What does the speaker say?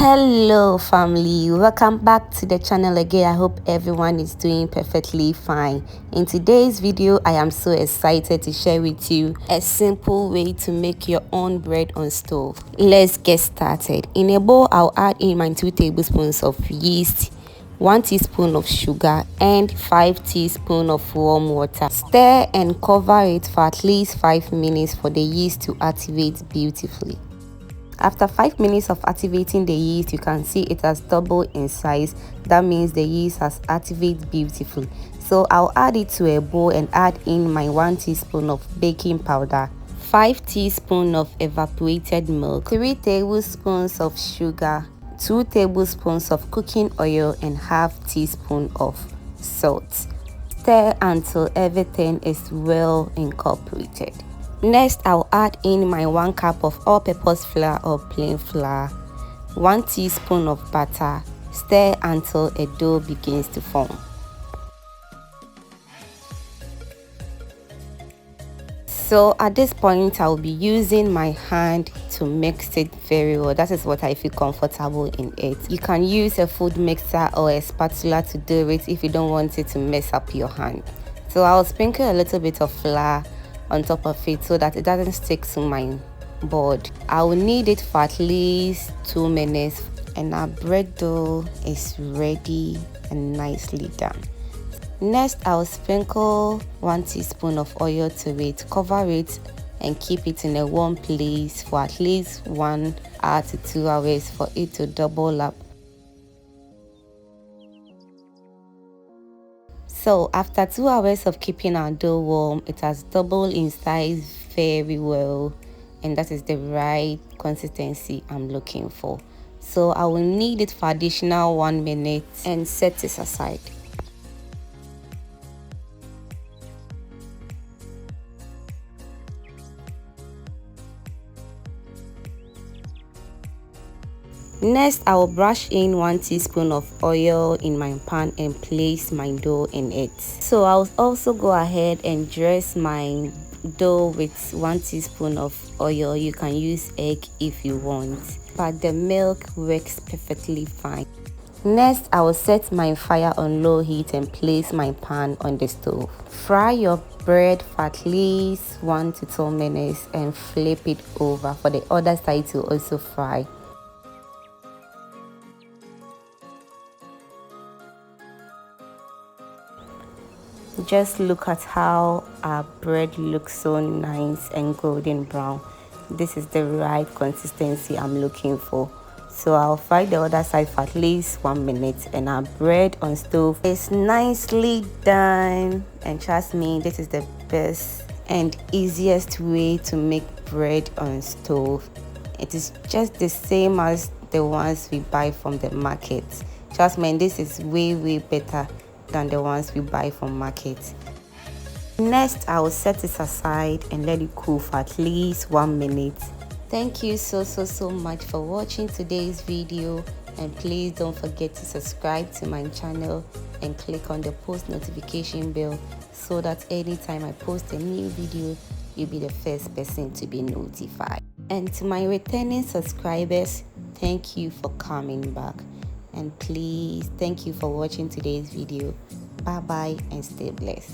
Hello family, welcome back to the channel again. I hope everyone is doing perfectly fine. In today's video, I am so excited to share with you a simple way to make your own bread on stove. Let's get started. In a bowl, I'll add in my 2 tablespoons of yeast, 1 teaspoon of sugar and 5 teaspoons of warm water. Stir and cover it for at least 5 minutes for the yeast to activate beautifully. After 5 minutes of activating the yeast, you can see it has doubled in size. That means the yeast has activated beautifully. So I'll add it to a bowl and add in my 1 teaspoon of baking powder, 5 teaspoons of evaporated milk, 3 tablespoons of sugar, 2 tablespoons of cooking oil and half teaspoon of salt. Stir until everything is well incorporated. Next, I'll add in my 1 cup of all-purpose flour or plain flour, 1 teaspoon of butter. Stir until a dough begins to form. So at this point, I'll be using my hand to mix it very well. That is what I feel comfortable in it. You can use a food mixer or a spatula to do it if you don't want it to mess up your hand. So I'll sprinkle a little bit of flour on top of it so that it doesn't stick to my board. I will knead it for at least 2 minutes and our bread dough is ready and nicely done. Next, I'll sprinkle 1 teaspoon of oil to it, cover it and keep it in a warm place for at least 1 hour to 2 hours for it to double up. So after 2 hours of keeping our dough warm, it has doubled in size very well, and that is the right consistency I'm looking for. So I will knead it for additional 1 minute and set it aside. Next, I will brush in 1 teaspoon of oil in my pan and place my dough in it. So I'll also go ahead and dress my dough with 1 teaspoon of oil. You can use egg if you want, but the milk works perfectly fine. Next, I will set my fire on low heat and place my pan on the stove. Fry your bread for at least 1 to 2 minutes and flip it over for the other side to also fry. Just look at how our bread looks so nice and golden brown. This is the right consistency I'm looking for. So I'll fry the other side for at least 1 minute and our bread on stove is nicely done. And trust me, this is the best and easiest way to make bread on stove. It is just the same as the ones we buy from the market. Trust me, this is way better than the ones we buy from market. Next, I will set it aside and let it cool for at least 1 minute. Thank you so much for watching today's video, and please don't forget to subscribe to my channel and click on the post notification bell so that anytime I post a new video, you'll be the first person to be notified. And to my returning subscribers, thank you for coming back. And please, thank you for watching today's video. Bye bye and stay blessed.